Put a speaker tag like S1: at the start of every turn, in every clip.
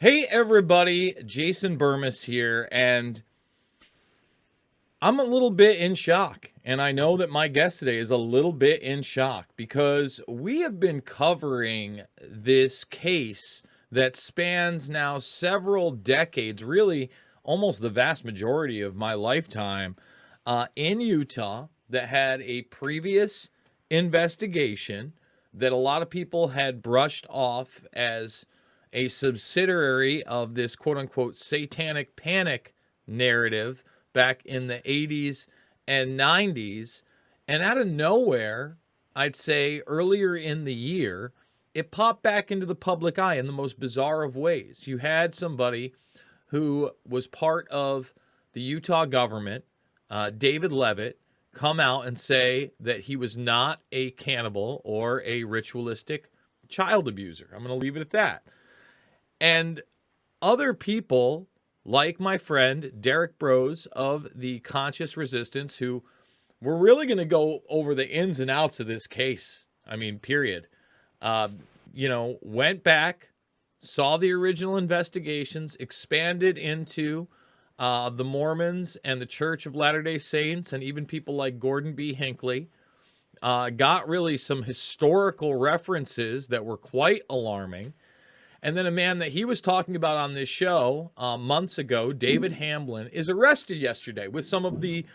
S1: Hey everybody, Jason Bermas here, and I'm a little bit in shock. And I know that my guest today is a little bit in shock because we have been covering this case that spans now several decades, really almost the vast majority of my lifetime, in Utah, that had a previous investigation that a lot of people had brushed off as a subsidiary of this quote unquote satanic panic narrative back in the 80s and 90s. And out of nowhere, I'd say earlier in the year, it popped back into the public eye in the most bizarre of ways. You had somebody who was part of the Utah government, David Levitt, come out and say that he was not a cannibal or a ritualistic child abuser. I'm going to leave it at that. And other people, like my friend Derek Bros of the Conscious Resistance, who we're really going to go over the ins and outs of this case. I mean, period. Went back, saw the original investigations, expanded into the Mormons and the Church of Latter-day Saints, and even people like Gordon B. Hinckley. Got really some historical references that were quite alarming. And then a man that he was talking about on this show months ago, David Hamblin, is arrested yesterday with some of the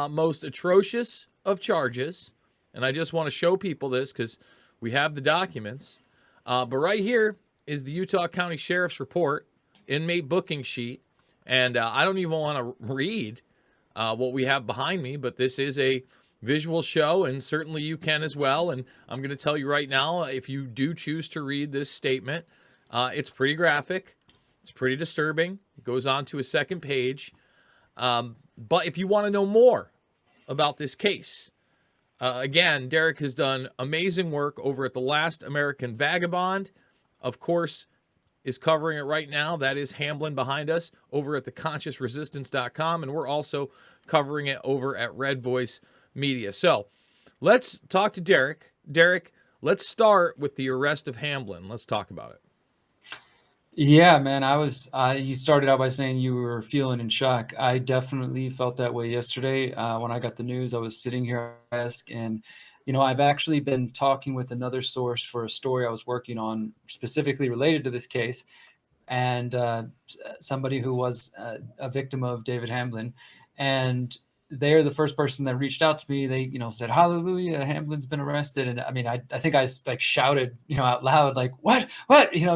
S1: most atrocious of charges. And I just want to show people this because we have the documents. But right here is the Utah County Sheriff's report, inmate booking sheet. And I don't even want to read what we have behind me, but this is a visual show, and certainly you can as well. And I'm going to tell you right now, if you do choose to read this statement, it's pretty graphic. It's pretty disturbing. It goes on to a second page. But if you want to know more about this case, again, Derek has done amazing work over at The Last American Vagabond. Of course, is covering it right now. That is Hamblin behind us over at theconsciousresistance.com. And we're also covering it over at Red Voice Media. So let's talk to Derek. Derek, let's start with the arrest of Hamblin. Let's talk about it.
S2: Yeah, man, you started out by saying you were feeling in shock. I definitely felt that way yesterday. When I got the news, I was sitting here at my desk and, I've actually been talking with another source for a story I was working on specifically related to this case, and somebody who was a victim of David Hamblin. And they're the first person that reached out to me. They, said, "Hallelujah, Hamblin's been arrested." And I mean, I think I like shouted, out loud, like, what,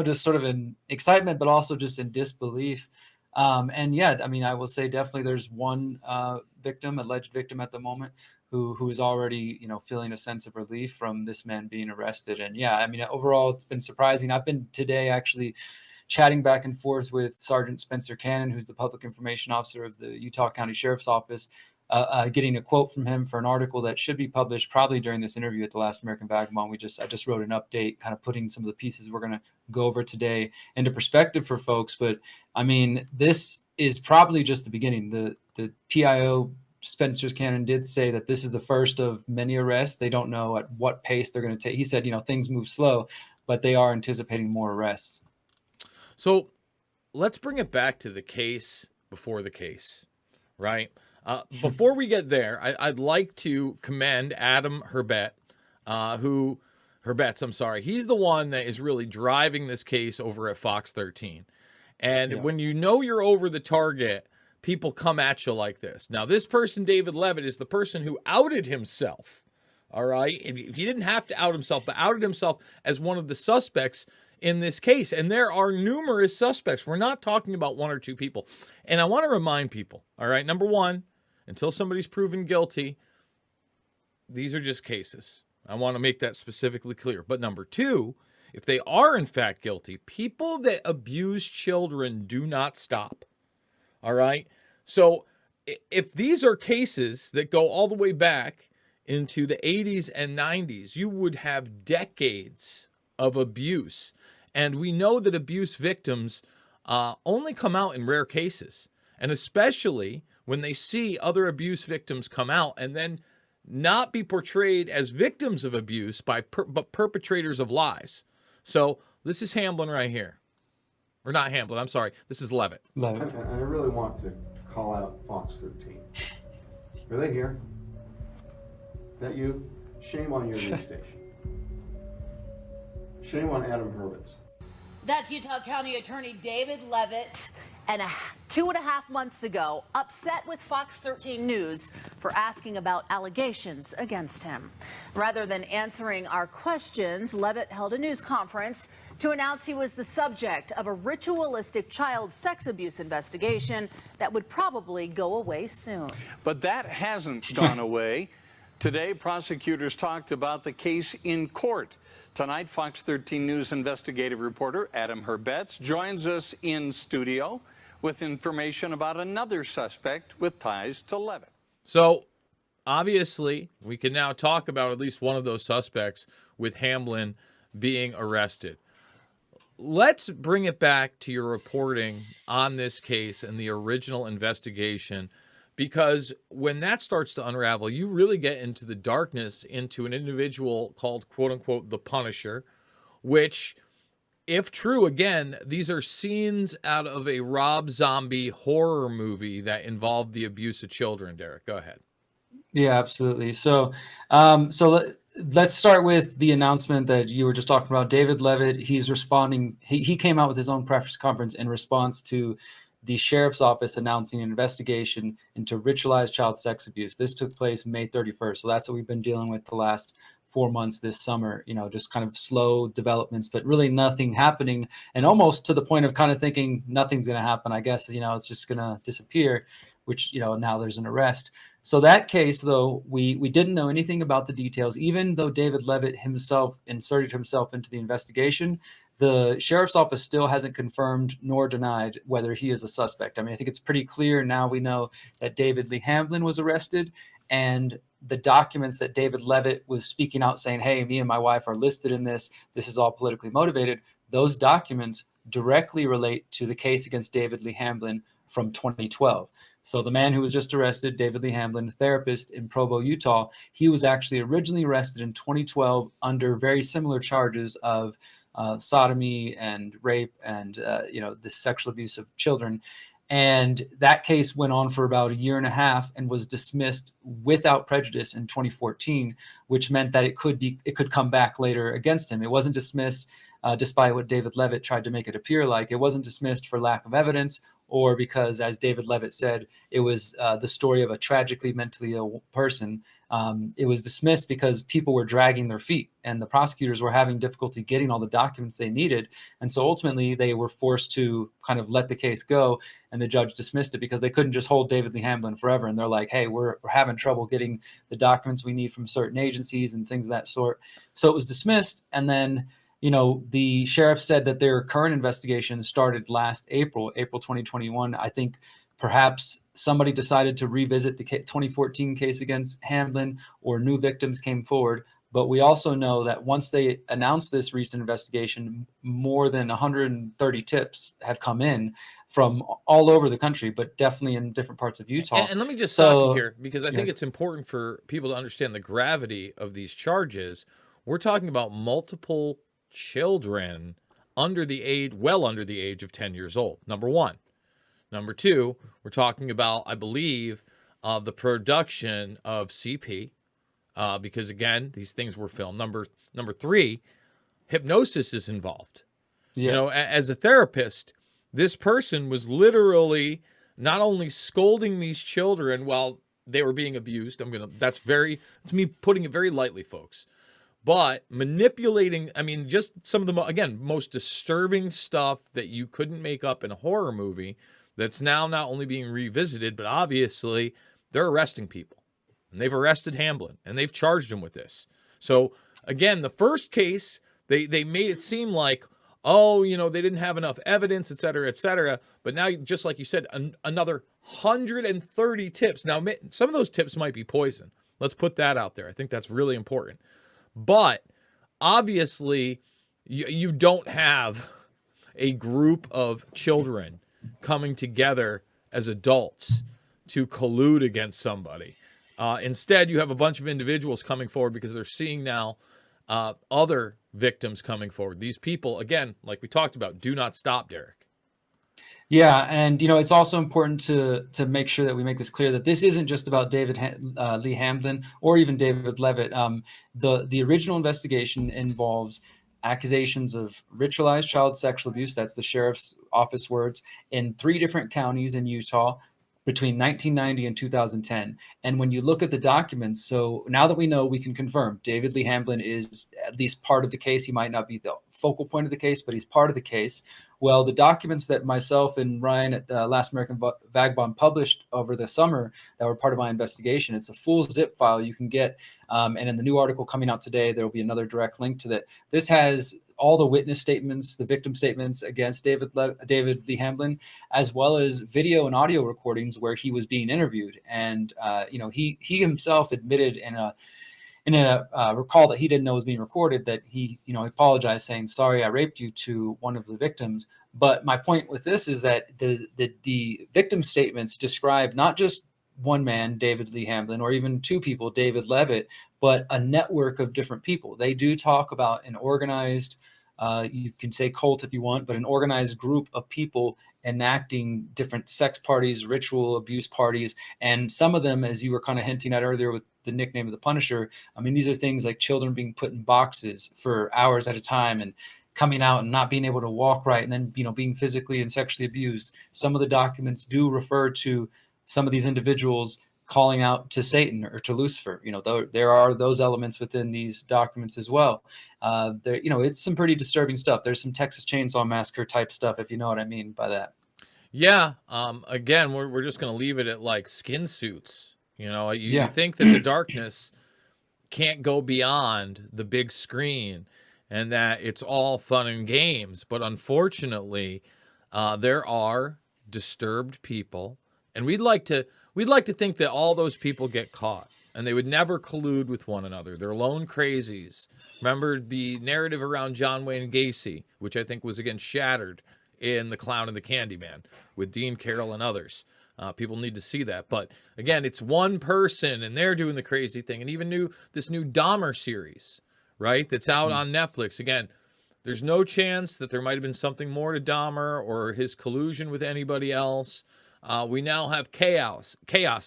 S2: just sort of in excitement, but also just in disbelief. And yeah, I mean, I will say definitely there's one alleged victim at the moment who is already, feeling a sense of relief from this man being arrested. And yeah, I mean, overall, it's been surprising. I've been today actually chatting back and forth with Sergeant Spencer Cannon, who's the public information officer of the Utah County Sheriff's Office, getting a quote from him for an article that should be published probably during this interview at The Last American Vagabond. I just wrote an update, kind of putting some of the pieces we're going to go over today into perspective for folks. But I mean, this is probably just the beginning. The PIO Spencer Cannon did say that this is the first of many arrests. They don't know at what pace they're going to take. He said, things move slow, but they are anticipating more arrests.
S1: So let's bring it back to the case before the case, right? Before we get there, I'd like to commend Adam Herbets, he's the one that is really driving this case over at Fox 13. And when you know you're over the target, people come at you like this. Now, this person, David Levitt, is the person who outed himself, all right? He didn't have to out himself, but outed himself as one of the suspects in this case. And there are numerous suspects. We're not talking about one or two people. And I want to remind people, all right, number one, until somebody's proven guilty, these are just cases. I want to make that specifically clear. But number two, if they are in fact guilty, people that abuse children do not stop. All right. So if these are cases that go all the way back into the 80s and 90s, you would have decades of abuse. And we know that abuse victims only come out in rare cases. And especially when they see other abuse victims come out and then not be portrayed as victims of abuse but perpetrators of lies. So this is Hamblin right here. Or not Hamblin, I'm sorry. This is Levitt.
S2: Love
S3: And
S2: it.
S3: I really want to call out Fox 13. Are they here? That you? Shame on your news station. Shame on Adam Hurwitz.
S4: That's Utah County Attorney David Levitt, and 2.5 months ago, upset with Fox 13 News for asking about allegations against him. Rather than answering our questions, Levitt held a news conference to announce he was the subject of a ritualistic child sex abuse investigation that would probably go away soon.
S5: But that hasn't gone away. Today, prosecutors talked about the case in court. Tonight, Fox 13 News investigative reporter Adam Hurwitz joins us in studio with information about another suspect with ties to Levitt.
S1: So, obviously, we can now talk about at least one of those suspects with Hamblin being arrested. Let's bring it back to your reporting on this case and the original investigation, because when that starts to unravel, you really get into the darkness into an individual called, quote unquote, the Punisher, which, if true, again, these are scenes out of a Rob Zombie horror movie that involved the abuse of children. Derek, go ahead.
S2: Yeah, absolutely. So, let's start with the announcement that you were just talking about. David Levitt, he's responding. He came out with his own press conference in response to the sheriff's office announcing an investigation into ritualized child sex abuse. This took place May 31st. So that's what we've been dealing with the last 4 months this summer, just kind of slow developments, but really nothing happening, and almost to the point of kind of thinking nothing's going to happen. I guess, it's just going to disappear, which, now there's an arrest. So that case, though, we didn't know anything about the details, even though David Levitt himself inserted himself into the investigation. The sheriff's office still hasn't confirmed nor denied whether he is a suspect. I mean, I think it's pretty clear now. We know that David Lee Hamblin was arrested, and the documents that David Levitt was speaking out saying, hey, me and my wife are listed in this. This is all politically motivated. Those documents directly relate to the case against David Lee Hamblin from 2012. So the man who was just arrested, David Lee Hamblin, a therapist in Provo, Utah, he was actually originally arrested in 2012 under very similar charges of sodomy and rape and, the sexual abuse of children. And that case went on for about 1.5 years and was dismissed without prejudice in 2014, which meant that it could come back later against him. It wasn't dismissed, despite what David Levitt tried to make it appear like. It wasn't dismissed for lack of evidence, or because, as David Levitt said, it was the story of a tragically mentally ill person. It was dismissed because people were dragging their feet and the prosecutors were having difficulty getting all the documents they needed. And so ultimately they were forced to kind of let the case go, and the judge dismissed it because they couldn't just hold David Lee Hamblin forever. And they're like, hey, we're having trouble getting the documents we need from certain agencies and things of that sort. So it was dismissed. And then, the sheriff said that their current investigation started last April 2021. I think perhaps somebody decided to revisit the 2014 case against Hamblin, or new victims came forward. But we also know that once they announced this recent investigation, more than 130 tips have come in from all over the country, but definitely in different parts of Utah.
S1: And let me just stop you here, because I think it's important for people to understand the gravity of these charges. We're talking about multiple children well under the age of 10 years old, number one. Number two, we're talking about, I believe, the production of CP, because, again, these things were filmed. Number three, hypnosis is involved.
S2: Yeah.
S1: As a therapist, this person was literally not only scolding these children while they were being abused. It's me putting it very lightly, folks. But manipulating, just some of the, most disturbing stuff that you couldn't make up in a horror movie, that's now not only being revisited, but obviously they're arresting people. And they've arrested Hamblin, and they've charged him with this. So, again, the first case, they made it seem like, they didn't have enough evidence, et cetera, et cetera. But now, just like you said, another 130 tips. Now, some of those tips might be poison. Let's put that out there. I think that's really important. But obviously, you don't have a group of children coming together as adults to collude against somebody. Instead, you have a bunch of individuals coming forward because they're seeing now other victims coming forward. These people, again, like we talked about, do not stop, Derek.
S2: Yeah, and it's also important to make sure that we make this clear that this isn't just about Lee Hamblin or even David Levitt. The original investigation involves accusations of ritualized child sexual abuse. That's the sheriff's office words, in 3 different counties in Utah between 1990 and 2010. And when you look at the documents, so now that we know, we can confirm David Lee Hamblin is at least part of the case. He might not be the focal point of the case, but he's part of the case. Well, the documents that myself and Ryan at the Last American Vagabond published over the summer that were part of my investigation, it's a full zip file you can get. And in the new article coming out today, there will be another direct link to that. This has all the witness statements, the victim statements against David Lee Hamblin, as well as video and audio recordings where he was being interviewed. And, he himself admitted in a recall that he didn't know was being recorded, that he apologized, saying, "Sorry, I raped you," to one of the victims. But my point with this is that the victim statements describe not just one man, David Lee Hamblin, or even 2 people, David Levitt, but a network of different people. They do talk about an organized, you can say cult if you want, but an organized group of people enacting different sex parties, ritual abuse parties. And some of them, as you were kind of hinting at earlier with the nickname of the Punisher, I mean, these are things like children being put in boxes for hours at a time and coming out and not being able to walk right, and then being physically and sexually abused. Some of the documents do refer to some of these individuals calling out to Satan or to Lucifer. There are those elements within these documents as well. It's some pretty disturbing stuff. There's some Texas Chainsaw Massacre type stuff, if you know what I mean by that.
S1: Yeah. Again, we're just going to leave it at like skin suits. You think that the darkness can't go beyond the big screen and that it's all fun and games. But unfortunately, there are disturbed people, and we'd like to think that all those people get caught and they would never collude with one another. They're lone crazies. Remember the narrative around John Wayne Gacy, which I think was again shattered in The Clown and the Candyman with Dean Carroll and others. People need to see that. But again, it's one person and they're doing the crazy thing. And even this new Dahmer series, right, that's out on Netflix. Again, there's no chance that there might have been something more to Dahmer or his collusion with anybody else. We now have chaos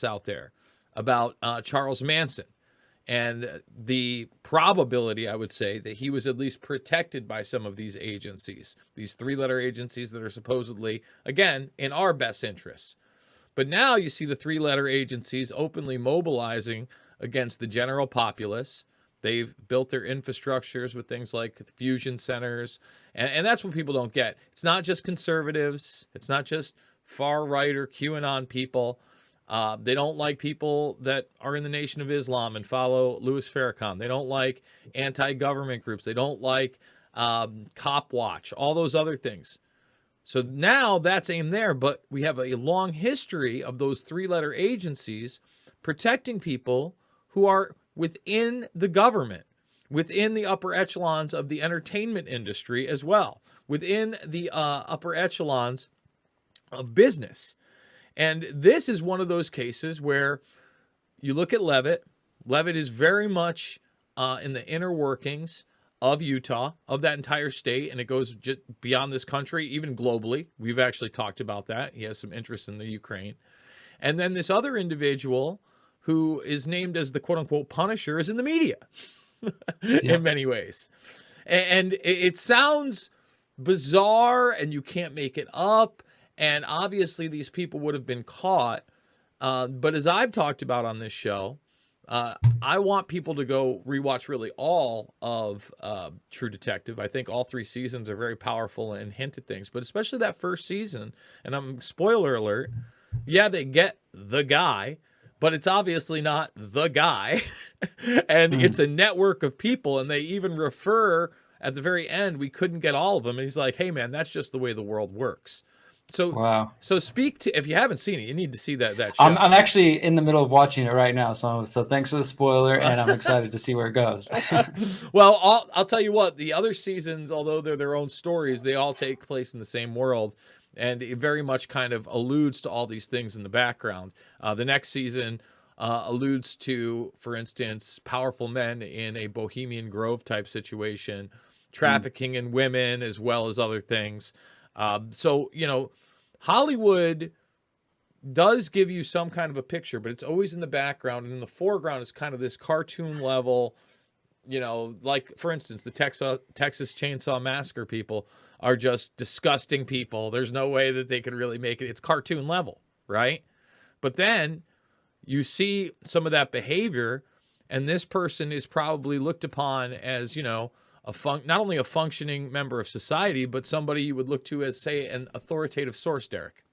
S1: out there about Charles Manson. And the probability, I would say, that he was at least protected by some of these agencies, these 3-letter agencies that are supposedly, again, in our best interests. But now you see the 3-letter agencies openly mobilizing against the general populace. They've built their infrastructures with things like fusion centers. And that's what people don't get. It's not just conservatives. It's not just far right or QAnon people. They don't like people that are in the Nation of Islam and follow Louis Farrakhan. They don't like anti-government groups. They don't like Cop Watch, all those other things. So now that's aimed there, but we have a long history of those 3-letter agencies protecting people who are within the government, within the upper echelons of the entertainment industry as well, within the upper echelons of business. And this is one of those cases where you look at Levitt. Levitt is very much in the inner workings of Utah, of that entire state, and it goes just beyond this country, even globally. We've actually talked about that. He has some interest in the Ukraine. And then this other individual who is named as the quote-unquote Punisher is in the media in many ways. And it sounds bizarre, and you can't make it up. And obviously these people would have been caught. But as I've talked about on this show, I want people to go rewatch really all of True Detective. I think all 3 seasons are very powerful and hint at things, but especially that first season. And spoiler alert, yeah, they get the guy, but it's obviously not the guy. And it's a network of people, and they even refer at the very end, we couldn't get all of them. And he's like, hey, man, that's just the way the world works. So,
S2: wow. So
S1: speak to, if you haven't seen it, you need to see that show.
S2: I'm actually in the middle of watching it right now. So thanks for the spoiler, and I'm excited to see where it goes.
S1: Well, I'll tell you what, the other seasons, although they're their own stories, they all take place in the same world. And it very much kind of alludes to all these things in the background. The next season alludes to, for instance, powerful men in a Bohemian Grove type situation, trafficking in women, as well as other things. So, Hollywood does give you some kind of a picture, but it's always in the background, and in the foreground is kind of this cartoon level, like, for instance, the Texas Chainsaw Massacre people are just disgusting people. There's no way that they could really make it. It's cartoon level, right? But then you see some of that behavior, and this person is probably looked upon as, not only a functioning member of society, but somebody you would look to as, say, an authoritative source, Derek.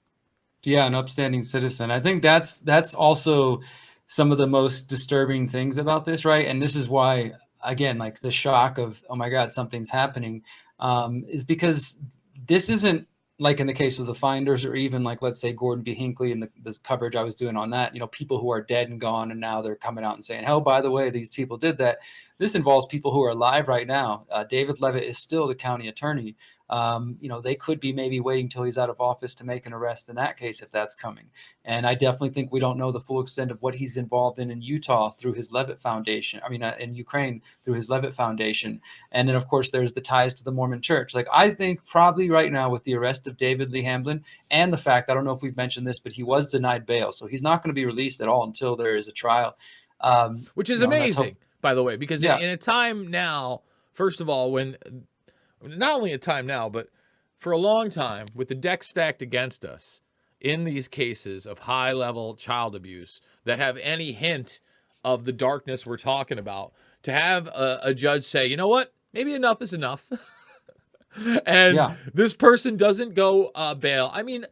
S2: Yeah, an upstanding citizen. I think that's also some of the most disturbing things about this, right? And this is why, again, like the shock of, oh my God, something's happening, is because this isn't like in the case of the Finders, or even like, let's say, Gordon B. Hinckley and the coverage I was doing on that, people who are dead and gone, and now they're coming out and saying, oh, by the way, these people did that. This involves people who are alive right now. David Levitt is still the county attorney. They could be maybe waiting till he's out of office to make an arrest in that case, if that's coming. And I definitely think we don't know the full extent of what he's involved in Utah through his Levitt Foundation. In Ukraine through his Levitt Foundation. And then, of course, there's the ties to the Mormon Church. Like, I think probably right now with the arrest of David Lee Hamblin and the fact, I don't know if we've mentioned this, but he was denied bail. So he's not going to be released at all until there is a trial.
S1: Which is amazing, by the way, because
S2: Yeah.
S1: in a time now, first of all, when not only a time now, but for a long time, with the deck stacked against us in these cases of high-level child abuse that have any hint of the darkness we're talking about, to have a judge say, you know what, maybe enough is enough, and this person doesn't go bail. I mean,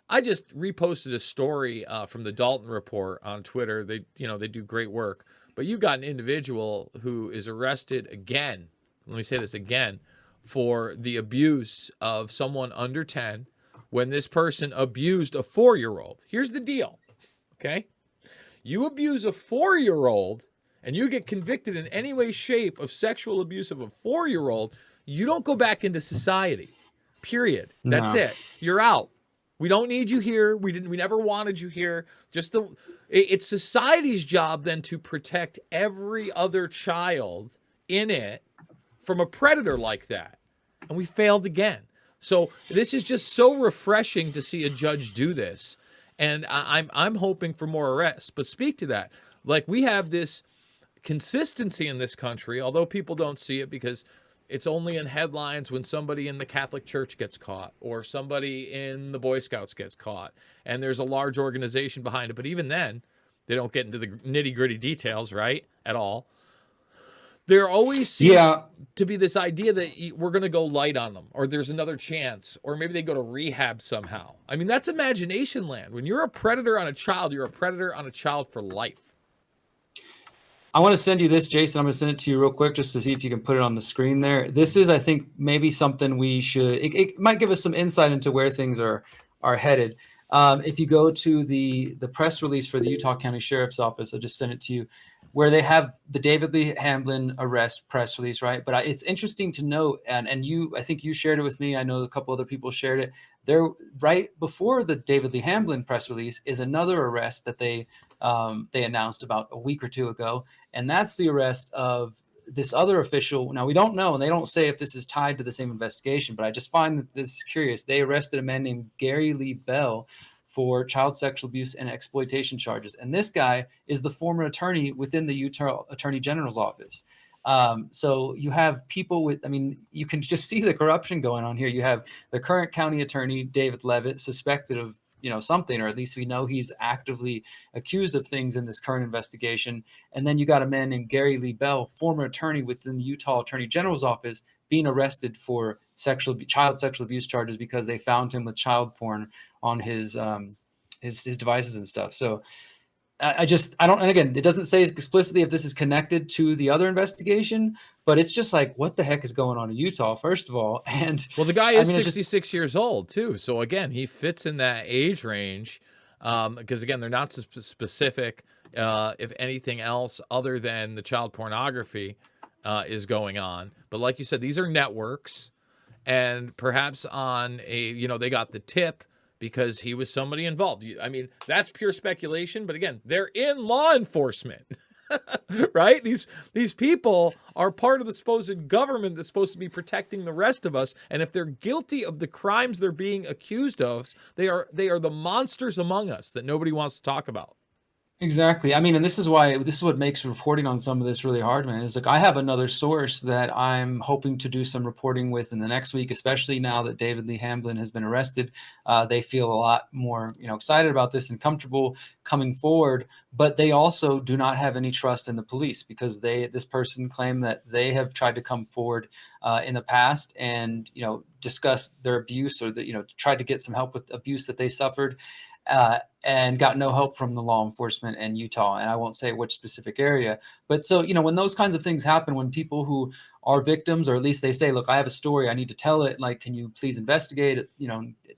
S1: I just reposted a story from the Dalton Report on Twitter. They do great work, but you got an individual who is arrested again. Let me say this again, for the abuse of someone under 10 when this person abused a 4-year-old. Here's the deal, okay? You abuse a 4-year-old and you get convicted in any way, shape of sexual abuse of a 4-year-old, you don't go back into society, period. That's it. You're out. We don't need you here. We never wanted you here. It's society's job then to protect every other child in it from a predator like that. And we failed again. So this is just so refreshing to see a judge do this. And I'm hoping for more arrests. But speak to that. Like, we have this consistency in this country, although people don't see it because it's only in headlines when somebody in the Catholic Church gets caught or somebody in the Boy Scouts gets caught. And there's a large organization behind it. But even then, they don't get into the nitty-gritty details, right, at all. There always seems to be this idea that we're going to go light on them, or there's another chance, or maybe they go to rehab somehow. I mean, that's imagination land. When you're a predator on a child, you're a predator on a child for life.
S2: I want to send you this, Jason. I'm going to send it to you real quick just to see if you can put it on the screen there. This is, I think, maybe something we should, it might give us some insight into where things are headed. If you go to the press release for the Utah County Sheriff's Office, I'll just send it to you, where they have the David Lee Hamblin arrest press release, right? But it's interesting to note, and I think you shared it with me. I know a couple other people shared it. There, right before the David Lee Hamblin press release, is another arrest that they announced about a week or two ago, and that's the arrest of this other official. Now, we don't know, and they don't say if this is tied to the same investigation, but I just find that this is curious. They arrested a man named Gary Lee Bell for child sexual abuse and exploitation charges. And this guy is the former attorney within the Utah Attorney General's office. So you have people with, you can just see the corruption going on here. You have the current county attorney, David Levitt, suspected of, something, or at least we know he's actively accused of things in this current investigation. And then you got a man named Gary Lee Bell, former attorney within the Utah Attorney General's office, being arrested for child sexual abuse charges because they found him with child porn on his devices and stuff. So I don't, and again, it doesn't say explicitly if this is connected to the other investigation, but it's just like, what the heck is going on in Utah, first of all? And
S1: well, the guy is 66 years old too. So again, he fits in that age range. Because again, they're not specific, if anything else other than the child pornography is going on. But like you said, these are networks, and perhaps on a, they got the tip because he was somebody involved. I mean, that's pure speculation, but again, they're in law enforcement. Right? These people are part of the supposed government that's supposed to be protecting the rest of us. And if they're guilty of the crimes they're being accused of, they are the monsters among us that nobody wants to talk about.
S2: Exactly. I mean, and this is what makes reporting on some of this really hard, man. Is like I have another source that I'm hoping to do some reporting with in the next week, especially now that David Lee Hamblin has been arrested. They feel a lot more, excited about this and comfortable coming forward, but they also do not have any trust in the police because this person claimed that they have tried to come forward in the past and discuss their abuse or tried to get some help with abuse that they suffered. And got no help from the law enforcement in Utah. And I won't say which specific area. But so, when those kinds of things happen, when people who are victims, or at least they say, look, I have a story, I need to tell it. Like, can you please investigate it,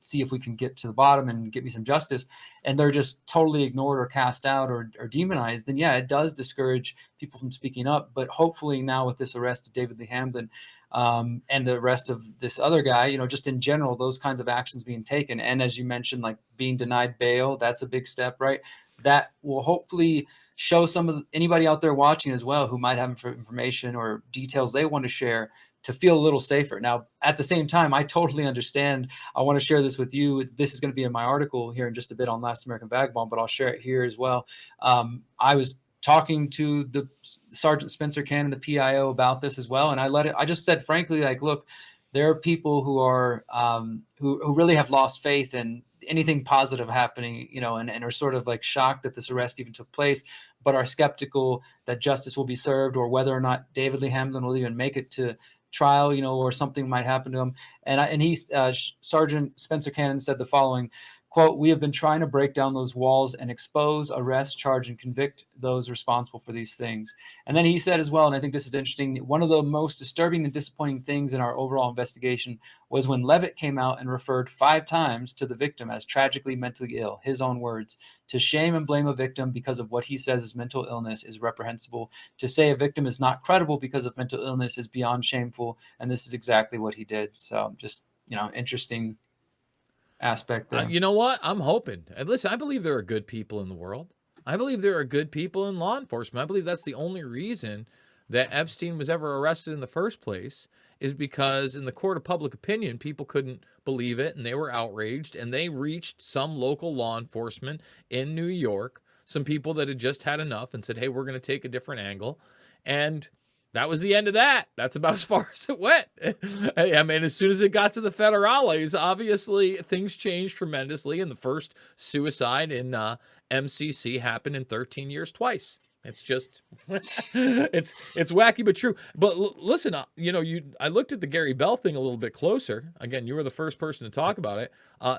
S2: see if we can get to the bottom and get me some justice. And they're just totally ignored or cast out or demonized. Then, yeah, it does discourage people from speaking up. But hopefully now with this arrest of David Lee Hamblin, and the rest of this other guy, just in general, those kinds of actions being taken. And as you mentioned, like being denied bail, that's a big step, right? That will hopefully show anybody out there watching as well who might have information or details they want to share to feel a little safer. Now, at the same time, I totally understand. I want to share this with you. This is going to be in my article here in just a bit on Last American Vagabond, but I'll share it here as well. I was talking to the Sergeant Spencer Cannon, the PIO, about this as well. And I just said, frankly, like, look, there are people who are, who really have lost faith in anything positive happening, and are sort of like shocked that this arrest even took place, but are skeptical that justice will be served or whether or not David Lee Hamblin will even make it to trial, or something might happen to him. And Sergeant Spencer Cannon said the following, quote, "We have been trying to break down those walls and expose, arrest, charge, and convict those responsible for these things." And then he said as well, and I think this is interesting, one of the most disturbing and disappointing things in our overall investigation was when Levitt came out and referred 5 times to the victim as tragically mentally ill, his own words. To shame and blame a victim because of what he says is mental illness is reprehensible. To say a victim is not credible because of mental illness is beyond shameful. And this is exactly what he did. So just, interesting aspect there.
S1: You know what? I'm hoping. And listen, I believe there are good people in the world. I believe there are good people in law enforcement. I believe that's the only reason that Epstein was ever arrested in the first place, is because in the court of public opinion, people couldn't believe it and they were outraged, and they reached some local law enforcement in New York, some people that had just had enough and said, hey, we're going to take a different angle. And that was the end of that. That's about as far as it went. I mean, as soon as it got to the federales, obviously things changed tremendously. And the first suicide in MCC happened in 13 years twice. It's just, it's wacky but true. But listen, I looked at the Gary Bell thing a little bit closer. Again, you were the first person to talk about it.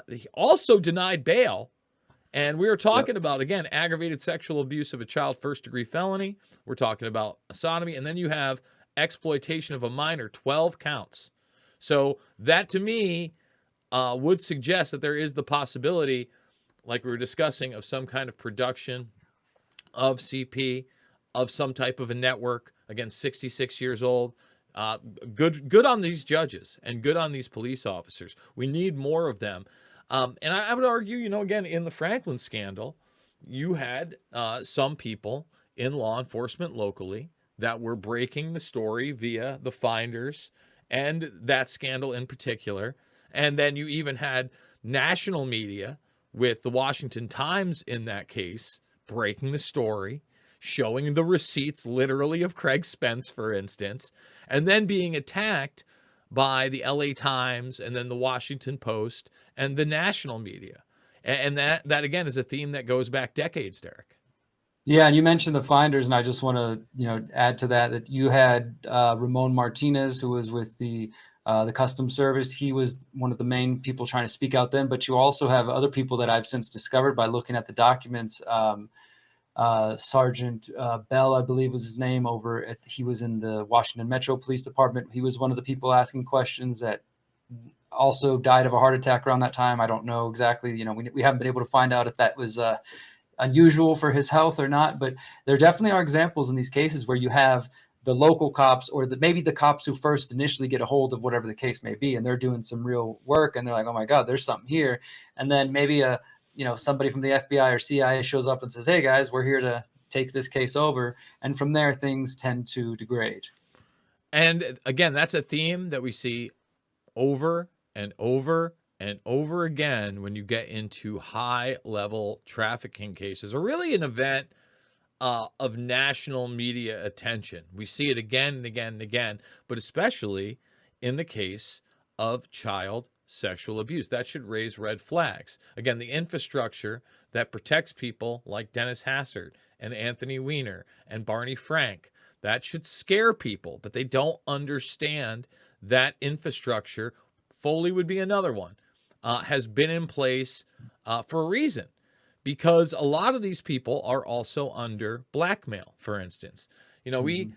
S1: He also denied bail. And we were talking about, again, aggravated sexual abuse of a child, first-degree felony. We're talking about sodomy. And then you have exploitation of a minor, 12 counts. So that, to me, would suggest that there is the possibility, like we were discussing, of some kind of production of CP, of some type of a network. Again, 66 years old. Good on these judges and good on these police officers. We need more of them. And I would argue, again, in the Franklin scandal, you had some people in law enforcement locally that were breaking the story via the finders and that scandal in particular. And then you even had national media with the Washington Times in that case breaking the story, showing the receipts literally of Craig Spence, for instance, and then being attacked by the LA Times and then the Washington Post and the national media. And that again is a theme that goes back decades, Derek.
S2: Yeah, and you mentioned the finders, and I just want to add to that you had Ramon Martinez, who was with the Customs Service. He was one of the main people trying to speak out then, but you also have other people that I've since discovered by looking at the documents. Sergeant Bell, I believe was his name, he was in the Washington Metro Police Department. He was one of the people asking questions that also died of a heart attack around that time. I don't know exactly, we haven't been able to find out if that was unusual for his health or not, but there definitely are examples in these cases where you have the local cops or maybe the cops who first initially get a hold of whatever the case may be, and they're doing some real work and they're like, oh my God, there's something here. And then maybe somebody from the FBI or CIA shows up and says, hey guys, we're here to take this case over. And from there, things tend to degrade.
S1: And again, that's a theme that we see over and over and over again when you get into high level trafficking cases, or really an event of national media attention. We see it again and again and again, but especially in the case of child sexual abuse. That should raise red flags. Again, the infrastructure that protects people like Dennis Hassard and Anthony Weiner and Barney Frank, that should scare people, but they don't understand that infrastructure. Foley would be another one, has been in place for a reason, because a lot of these people are also under blackmail, for instance. We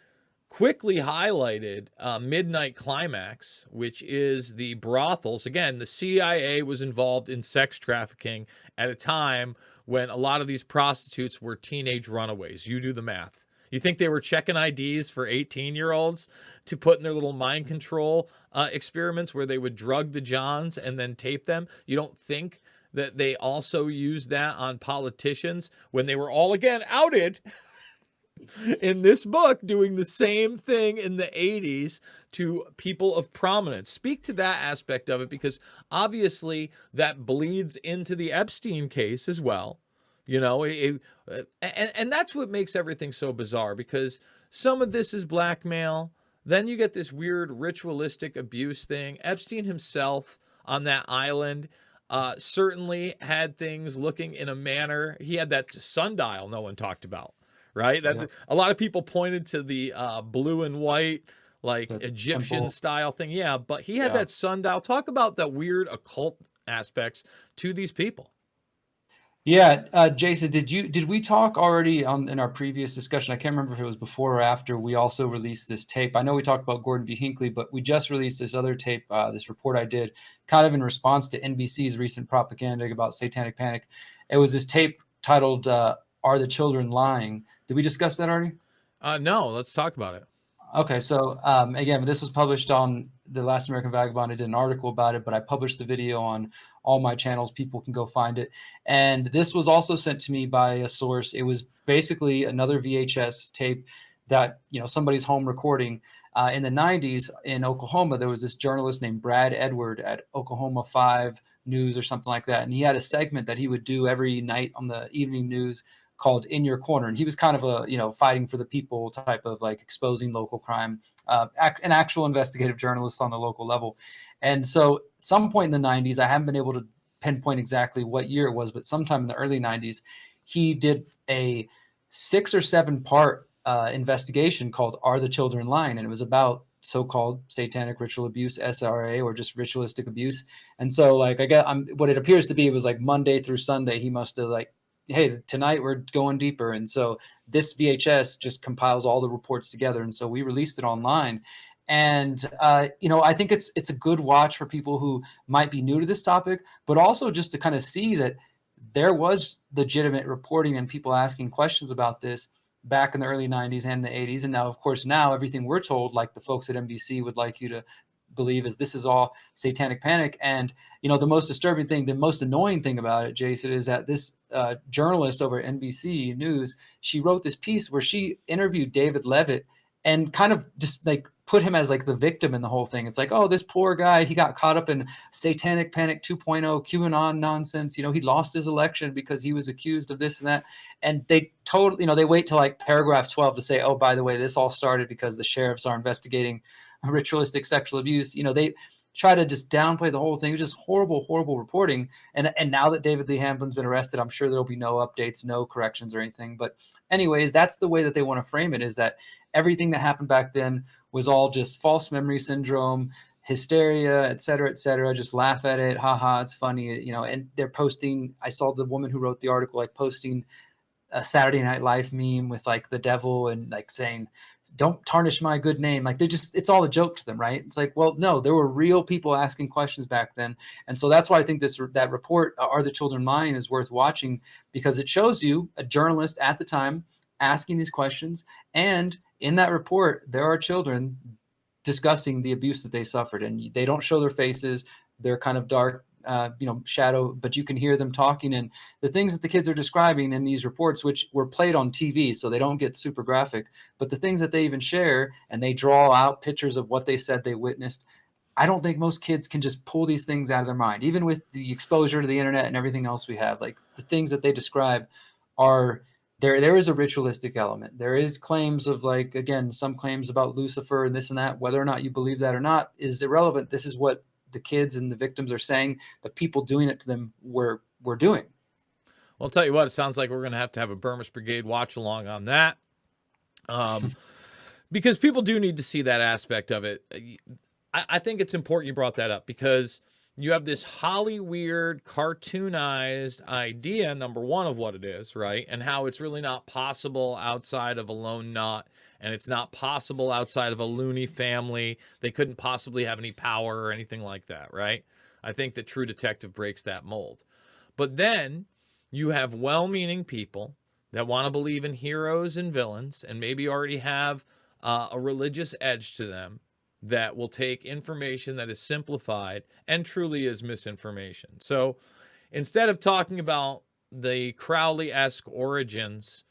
S1: quickly highlighted Midnight Climax, which is the brothels. Again, the CIA was involved in sex trafficking at a time when a lot of these prostitutes were teenage runaways. You do the math. You think they were checking IDs for 18-year-olds to put in their little mind control experiments where they would drug the Johns and then tape them? You don't think that they also used that on politicians when they were all again outed in this book doing the same thing in the 80s to people of prominence? Speak to that aspect of it, because obviously that bleeds into the Epstein case as well. And that's what makes everything so bizarre, because some of this is blackmail. Then you get this weird ritualistic abuse thing. Epstein himself on that island certainly had things looking in a manner. He had that sundial no one talked about, right? That a lot of people pointed to the blue and white, like the Egyptian temple style thing. Yeah, but he had that sundial. Talk about that weird occult aspects to these people.
S2: Yeah, Jason, did we talk already in our previous discussion? I can't remember if it was before or after we also released this tape. I know we talked about Gordon B. Hinckley, but we just released this other tape, this report I did, kind of in response to NBC's recent propaganda about satanic panic. It was this tape titled "Are the Children Lying?" Did we discuss that already?
S1: No, let's talk about it.
S2: Okay, so again, this was published on The Last American Vagabond. I did an article about it, but I published the video on all my channels. People can go find it. And this was also sent to me by a source. It was basically another VHS tape that, somebody's home recording. In the 90s in Oklahoma, there was this journalist named Brad Edward at Oklahoma 5 News or something like that. And he had a segment that he would do every night on the evening news called In Your Corner. And he was kind of a, fighting for the people type of, like, exposing local crime, an actual investigative journalist on the local level. And so at some point in the 90s, I haven't been able to pinpoint exactly what year it was, but sometime in the early 90s, he did a 6 or 7 part investigation called Are the Children Lying? And it was about so-called satanic ritual abuse, SRA, or just ritualistic abuse. And so, like, what it appears to be was like Monday through Sunday, he must have, like, hey, tonight we're going deeper. And so this VHS just compiles all the reports together. And so we released it online. And, I think it's a good watch for people who might be new to this topic, but also just to kind of see that there was legitimate reporting and people asking questions about this back in the early 90s and the 80s. And now, of course, now everything we're told, like the folks at NBC would like you to believe, is this is all satanic panic. And the most disturbing thing, the most annoying thing about it, Jason, is that this journalist over at NBC News, she wrote this piece where she interviewed David Levitt and kind of just like put him as like the victim in the whole thing. It's like, oh, this poor guy, he got caught up in satanic panic 2.0 QAnon nonsense. He lost his election because he was accused of this and that. And they totally, they wait till like paragraph 12 to say, oh, by the way, this all started because the sheriffs are investigating ritualistic sexual abuse. They try to just downplay the whole thing. It was just horrible, horrible reporting. And now that David Lee Hamlin's been arrested, I'm sure there'll be no updates, no corrections or anything. But anyways, that's the way that they want to frame it, is that everything that happened back then was all just false memory syndrome, hysteria, et cetera, just laugh at it. Haha, it's funny, and they're posting, I saw the woman who wrote the article, like, posting a Saturday Night Live meme with like the devil and like saying, don't tarnish my good name. Like, it's all a joke to them, right? It's like, well, no, there were real people asking questions back then. And so that's why I think that report, Are the Children Lying, is worth watching, because it shows you a journalist at the time asking these questions. And in that report, there are children discussing the abuse that they suffered, and they don't show their faces. They're kind of dark, shadow, but you can hear them talking, and the things that the kids are describing in these reports, which were played on TV, so they don't get super graphic, but the things that they even share, and they draw out pictures of what they said they witnessed. I don't think most kids can just pull these things out of their mind, even with the exposure to the internet and everything else we have. Like, the things that they describe are there. There is a ritualistic element. There is claims of, like, again, some claims about Lucifer and this and that. Whether or not you believe that or not is irrelevant. This is what the kids and the victims are saying. The people doing it to them were doing.
S1: Well, I'll tell you what, it sounds like we're going to have a Bermas Brigade watch along on that. Because people do need to see that aspect of it. I think it's important you brought that up, because you have this Holly weird, cartoonized idea, number one, of what it is, right? And how it's really not possible outside of a lone nut, and it's not possible outside of a loony family. They couldn't possibly have any power or anything like that, right? I think that True Detective breaks that mold. But then you have well-meaning people that want to believe in heroes and villains, and maybe already have a religious edge to them, that will take information that is simplified and truly is misinformation. So instead of talking about the Crowley-esque origins,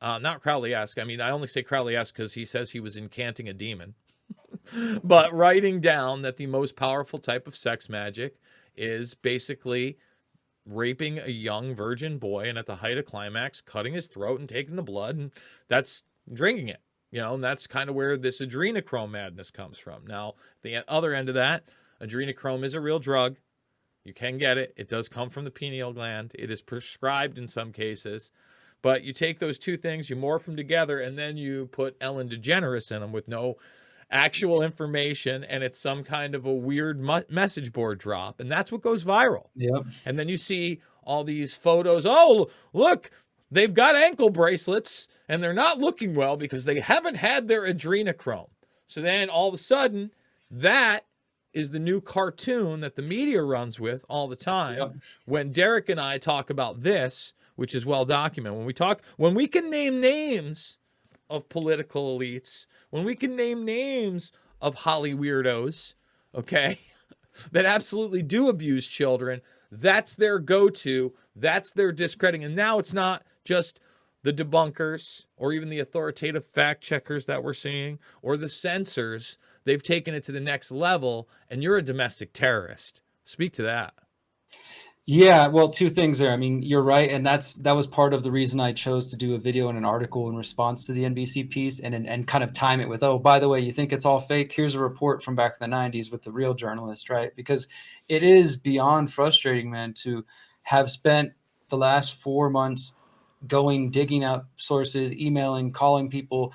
S1: not Crowley-esque, I mean, I only say Crowley-esque because he says he was incanting a demon, but writing down that the most powerful type of sex magic is basically raping a young virgin boy, and at the height of climax, cutting his throat and taking the blood, and that's drinking it. And that's kind of where this adrenochrome madness comes from. Now, the other end of that, adrenochrome is a real drug. You can get it. It does come from the pineal gland. It is prescribed in some cases. But you take those two things, you morph them together, and then you put Ellen DeGeneres in them with no actual information, and it's some kind of a weird message board drop. And that's what goes viral.
S2: Yep.
S1: And then you see all these photos. Oh, look, they've got ankle bracelets, and they're not looking well because they haven't had their adrenochrome. So then all of a sudden, that is the new cartoon that the media runs with all the time.
S2: Yep.
S1: When Derek and I talk about this, which is well documented, when we can name names of political elites, when we can name names of Holly weirdos, okay, that absolutely do abuse children, that's their go-to, that's their discrediting. And now it's not just the debunkers or even the authoritative fact checkers that we're seeing or the censors. They've taken it to the next level, and you're a domestic terrorist. Speak to that.
S2: Yeah, well, two things there. I mean, you're right, and that was part of the reason I chose to do a video and an article in response to the NBC piece, and kind of time it with, oh, by the way, you think it's all fake? Here's a report from back in the 90s with the real journalist, right? Because it is beyond frustrating, man, to have spent the last 4 months digging out sources, emailing, calling people,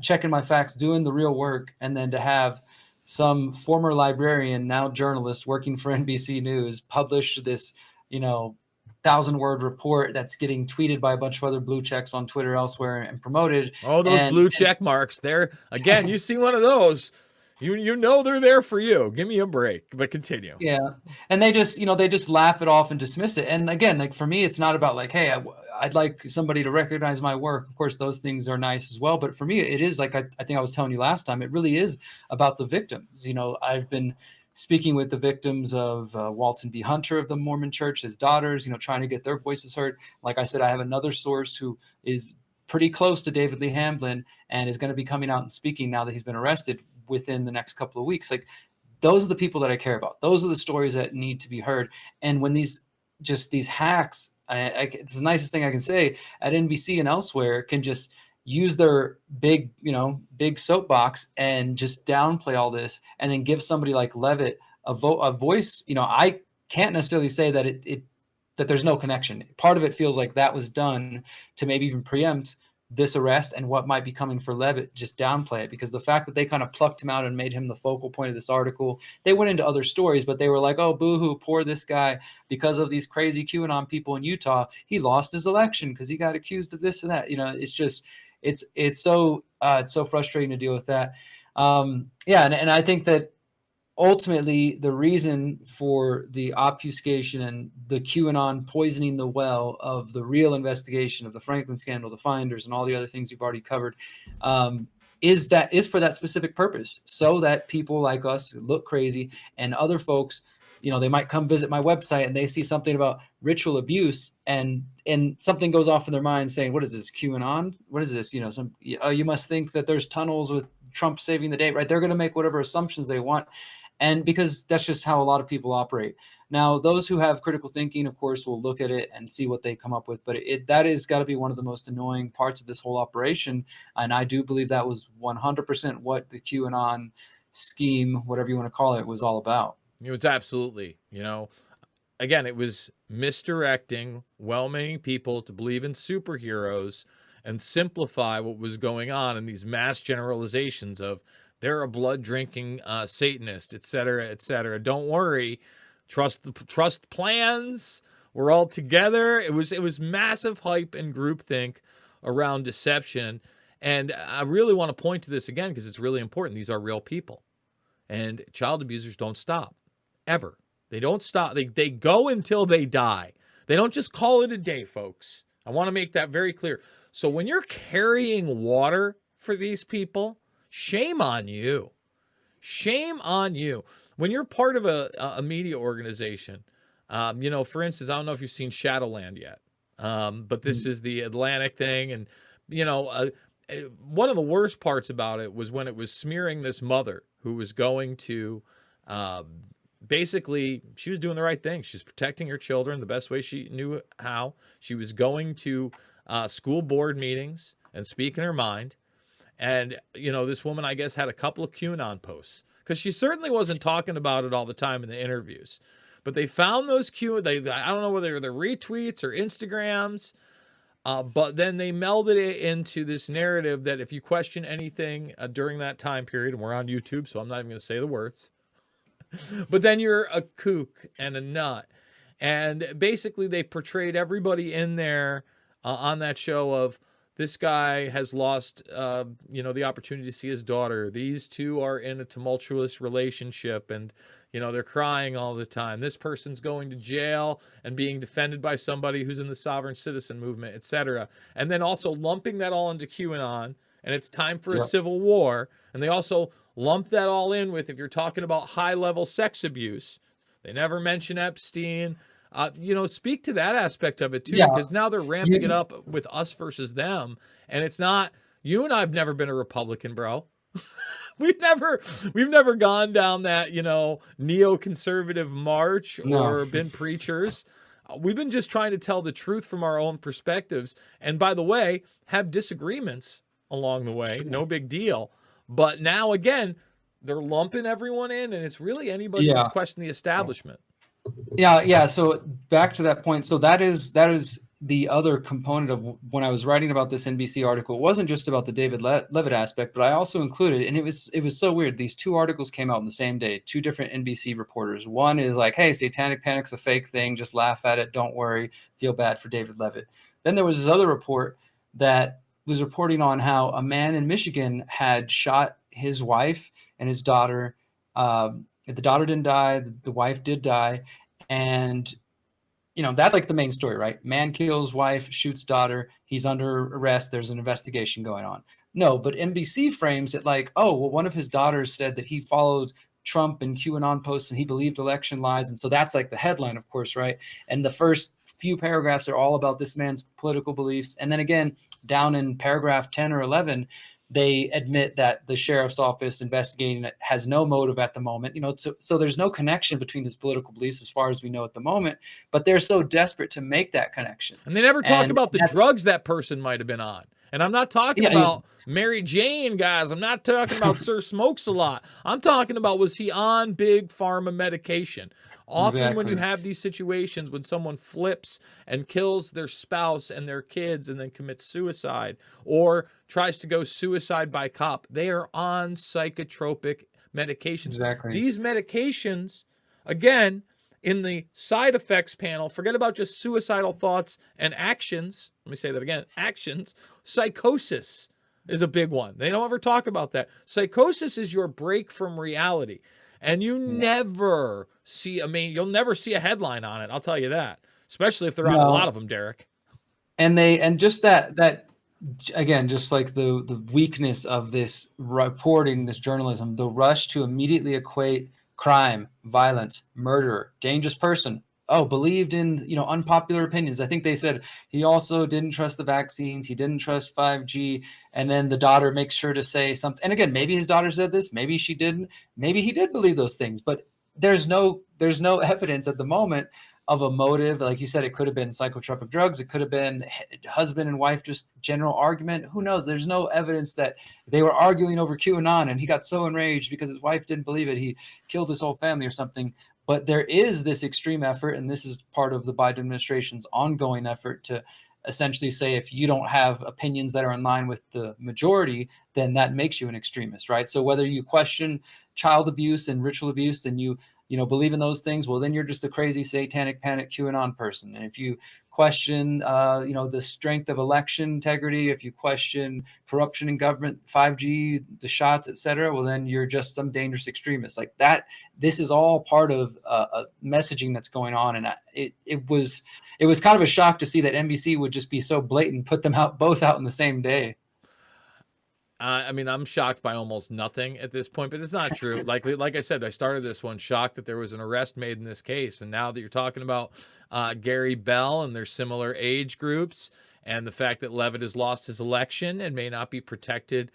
S2: checking my facts, doing the real work, and then to have some former librarian, now journalist working for NBC News, publish this, 1,000-word report that's getting tweeted by a bunch of other blue checks on Twitter elsewhere and promoted.
S1: Oh, those blue check marks. There again, you see one of those, you know they're there for you. Give me a break, but continue.
S2: Yeah, and they just laugh it off and dismiss it. And again, like, for me, it's not about like, hey, I'd like somebody to recognize my work. Of course, those things are nice as well. But for me, it is like I think I was telling you last time, it really is about the victims. I've been speaking with the victims of Walton B. Hunter of the Mormon Church, his daughters, trying to get their voices heard. Like I said, I have another source who is pretty close to David Lee Hamblin and is going to be coming out and speaking now that he's been arrested within the next couple of weeks. Like, those are the people that I care about. Those are the stories that need to be heard. And when these hacks, it's the nicest thing I can say, at NBC and elsewhere, can just use their big soapbox and just downplay all this, and then give somebody like Levitt a voice. I can't necessarily say that that there's no connection. Part of it feels like that was done to maybe even preempt this arrest and what might be coming for Levitt. Just downplay it, because the fact that they kind of plucked him out and made him the focal point of this article, they went into other stories, but they were like, oh, boo-hoo, poor this guy, because of these crazy QAnon people in Utah, he lost his election because he got accused of this and that. It's just, it's so frustrating to deal with that. And I think that ultimately the reason for the obfuscation and the QAnon poisoning the well of the real investigation of the Franklin scandal, the finders, and all the other things you've already covered, is for that specific purpose, so that people like us look crazy and other folks they might come visit my website and they see something about ritual abuse, and something goes off in their mind saying, what is this, QAnon? What is this? You must think that there's tunnels with Trump saving the day, right? They're going to make whatever assumptions they want. And because that's just how a lot of people operate. Now, those who have critical thinking, of course, will look at it and see what they come up with. But that is got to be one of the most annoying parts of this whole operation. And I do believe that was 100% what the QAnon scheme, whatever you want to call it, was all about.
S1: It was absolutely, again, it was misdirecting well-meaning people to believe in superheroes and simplify what was going on in these mass generalizations of they're a blood-drinking Satanist, et cetera, et cetera. Don't worry. Trust plans. We're all together. It was massive hype and groupthink around deception. And I really want to point to this again because it's really important. These are real people. And child abusers don't stop. Ever. They don't stop. They go until they die. They don't just call it a day, folks. I want to make that very clear. So when you're carrying water for these people, shame on you. Shame on you. When you're part of a media organization, for instance, I don't know if you've seen Shadowland yet, but this is the Atlantic thing. And, one of the worst parts about it was when it was smearing this mother who was going to, basically, she was doing the right thing. She's protecting her children the best way she knew how. She was going to school board meetings and speaking her mind. And, this woman, I guess, had a couple of QAnon posts because she certainly wasn't talking about it all the time in the interviews. But they found those I don't know whether they're retweets or Instagrams, but then they melded it into this narrative that if you question anything during that time period, and we're on YouTube, so I'm not even going to say the words, but then you're a kook and a nut. And basically they portrayed everybody in there on that show of this guy has lost, the opportunity to see his daughter. These two are in a tumultuous relationship and, they're crying all the time. This person's going to jail and being defended by somebody who's in the sovereign citizen movement, etc. And then also lumping that all into QAnon and it's time for a civil war. And they also lump that all in with, if you're talking about high level sex abuse, they never mention Epstein. Speak to that aspect of it too, because now they're ramping it up with us versus them. And it's not, you and I've never been a Republican, bro. We've never gone down that, neoconservative march or been preachers. We've been just trying to tell the truth from our own perspectives. And by the way, have disagreements along the way. No big deal. But now again, they're lumping everyone in, and it's really anybody that's questioning the establishment.
S2: Yeah. So back to that point. So that is the other component of when I was writing about this NBC article. It wasn't just about the David Levitt aspect, but I also included, and it was so weird. These two articles came out on the same day, two different NBC reporters. One is like, hey, satanic panic's a fake thing. Just laugh at it. Don't worry. Feel bad for David Levitt. Then there was this other report that was reporting on how a man in Michigan had shot his wife and his daughter. The daughter didn't die. The wife did die. And that's like the main story, right? Man kills wife, shoots daughter. He's under arrest. There's an investigation going on. No, but NBC frames it like, oh, well, one of his daughters said that he followed Trump and QAnon posts and he believed election lies. And so that's like the headline, of course, right? And the first few paragraphs are all about this man's political beliefs. And then again, down in paragraph 10 or 11, they admit that the sheriff's office investigating it has no motive at the moment. So there's no connection between his political beliefs as far as we know at the moment, but they're so desperate to make that connection.
S1: And they never talk about the drugs that person might have been on. And I'm not talking about Mary Jane, guys. I'm not talking about Sir Smokes a Lot. I'm talking about, was he on big pharma medication? Often when you have these situations when someone flips and kills their spouse and their kids and then commits suicide or tries to go suicide by cop, they are on psychotropic medications.
S2: Exactly.
S1: These medications, again, in the side effects panel, forget about just suicidal thoughts and actions. Let me say that again, actions. Psychosis is a big one. They don't ever talk about that. Psychosis is your break from reality. And you never see, you'll never see a headline on it. I'll tell you that, especially if they're on a lot of them, Derek.
S2: And just that again, just like the weakness of this reporting, this journalism, the rush to immediately equate crime, violence, murder, dangerous person. Oh, believed in, unpopular opinions. I think they said he also didn't trust the vaccines. He didn't trust 5G. And then the daughter makes sure to say something. And again, maybe his daughter said this, maybe she didn't, maybe he did believe those things, but there's no evidence at the moment of a motive. Like you said, it could have been psychotropic drugs. It could have been husband and wife, just general argument. Who knows? There's no evidence that they were arguing over QAnon and he got so enraged because his wife didn't believe it, he killed his whole family or something. But there is this extreme effort, and this is part of the Biden administration's ongoing effort to essentially say, if you don't have opinions that are in line with the majority, then that makes you an extremist, right? So whether you question child abuse and ritual abuse and you believe in those things, well, then you're just a crazy satanic panic QAnon person. And if you question, the strength of election integrity, if you question corruption in government, 5G, the shots, etc., well, then you're just some dangerous extremist like that. This is all part of a messaging that's going on. And it was kind of a shock to see that NBC would just be so blatant, put them both out in the same day.
S1: I mean, I'm shocked by almost nothing at this point, but it's not true. Like I said, I started this one shocked that there was an arrest made in this case. And now that you're talking about Gary Bell and their similar age groups and the fact that Levitt has lost his election and may not be protected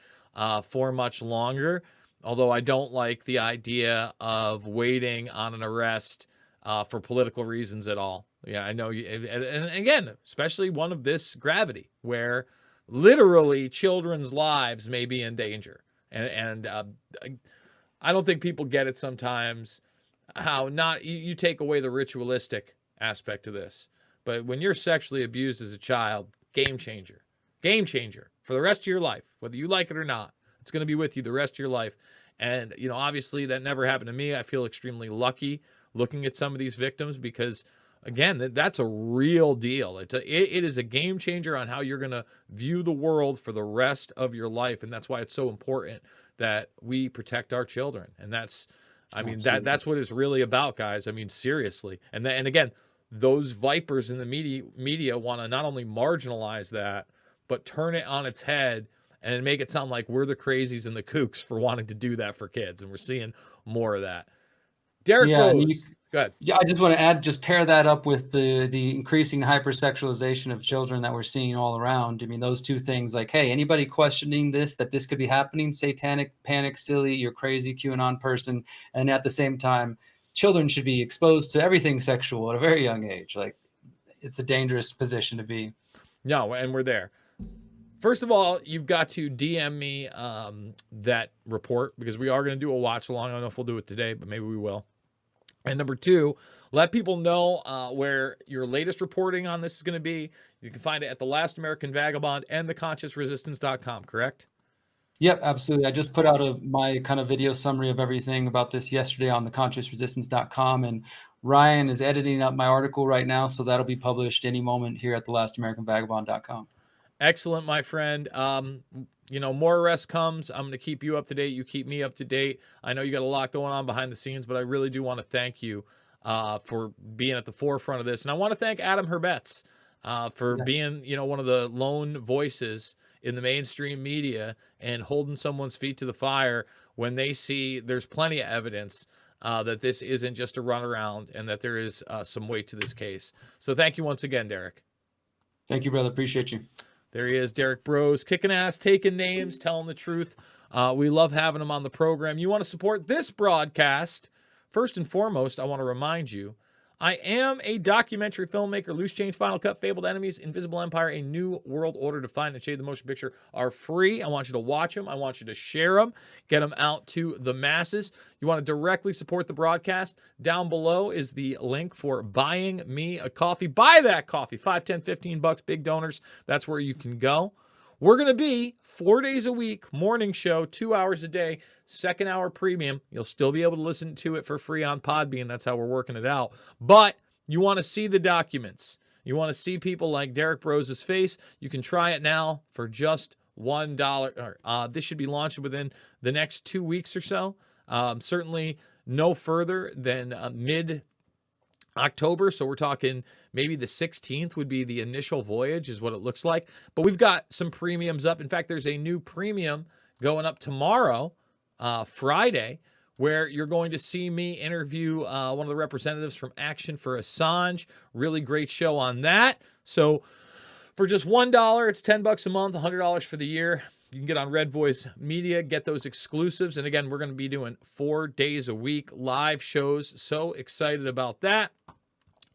S1: for much longer, although I don't like the idea of waiting on an arrest for political reasons at all. Yeah, I know. And again, especially one of this gravity where literally children's lives may be in danger. And I don't think people get it sometimes how not you take away the ritualistic aspect of this. But when you're sexually abused as a child, game changer for the rest of your life, whether you like it or not. It's going to be with you the rest of your life. And, obviously that never happened to me. I feel extremely lucky looking at some of these victims because, again, that's a real deal. It is a game changer on how you're going to view the world for the rest of your life. And that's why it's so important that we protect our children. And that's what it's really about, guys. I mean, seriously. And again, those vipers in the media want to not only marginalize that, but turn it on its head and make it sound like we're the crazies and the kooks for wanting to do that for kids. And we're seeing more of that. Derek Rose. Go ahead.
S2: Yeah, I just want to add, just pair that up with the increasing hypersexualization of children that we're seeing all around. I mean, those two things, like, hey, anybody questioning that this could be happening, satanic, panic, silly, you're crazy, QAnon person. And at the same time, children should be exposed to everything sexual at a very young age. Like, it's a dangerous position to be.
S1: No, and we're there. First of all, you've got to DM me that report because we are going to do a watch along. I don't know if we'll do it today, but maybe we will. And number two, let people know where your latest reporting on this is going to be. You can find it at The Last American Vagabond and theconsciousresistance.com, correct?
S2: Yep, absolutely. I just put out my kind of video summary of everything about this yesterday on theconsciousresistance.com. And Ryan is editing up my article right now, so that'll be published any moment here at thelasamericanvagabond.com.
S1: Excellent, my friend. More arrest comes. I'm going to keep you up to date. You keep me up to date. I know you got a lot going on behind the scenes, but I really do want to thank you for being at the forefront of this. And I want to thank Adam Herbets for being, one of the lone voices in the mainstream media and holding someone's feet to the fire when they see there's plenty of evidence that this isn't just a runaround and that there is some weight to this case. So thank you once again, Derek.
S2: Thank you, brother. Appreciate you.
S1: There he is, Derek Bros, kicking ass, taking names, telling the truth. We love having him on the program. You want to support this broadcast? First and foremost, I want to remind you, I am a documentary filmmaker. Loose Change, Final Cut, Fabled Enemies, Invisible Empire, A New World Order, Defined and Shade the Motion Picture are free. I want you to watch them. I want you to share them. Get them out to the masses. You want to directly support the broadcast? Down below is the link for buying me a coffee. Buy that coffee. $5, $10, $15, big donors. That's where you can go. We're going to be 4 days a week, morning show, 2 hours a day, second hour premium. You'll still be able to listen to it for free on Podbean. That's how we're working it out. But you want to see the documents. You want to see people like Derek Brose's face. You can try it now for just $1. This should be launched within the next 2 weeks or so. Certainly no further than mid-October. So we're talking maybe the 16th would be the initial voyage is what it looks like. But we've got some premiums up. In fact, there's a new premium going up tomorrow, Friday, where you're going to see me interview one of the representatives from Action for Assange. Really great show on that. So for just $1, it's $10 a month, $100 for the year. You can get on Red Voice Media, get those exclusives. And again, we're going to be doing 4 days a week, live shows. So excited about that.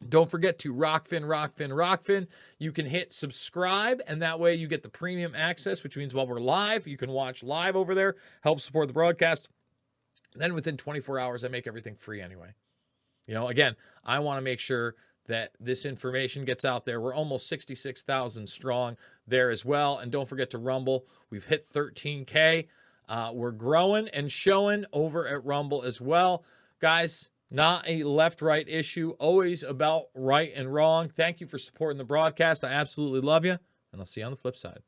S1: Don't forget to Rockfin. You can hit subscribe, and that way you get the premium access, which means while we're live, you can watch live over there, help support the broadcast. Then within 24 hours, I make everything free anyway. You know, again, I want to make sure that this information gets out there. We're almost 66,000 strong there as well. And don't forget to Rumble. We've hit 13K. We're growing and showing over at Rumble as well. Guys, not a left-right issue, always about right and wrong. Thank you for supporting the broadcast. I absolutely love you, and I'll see you on the flip side.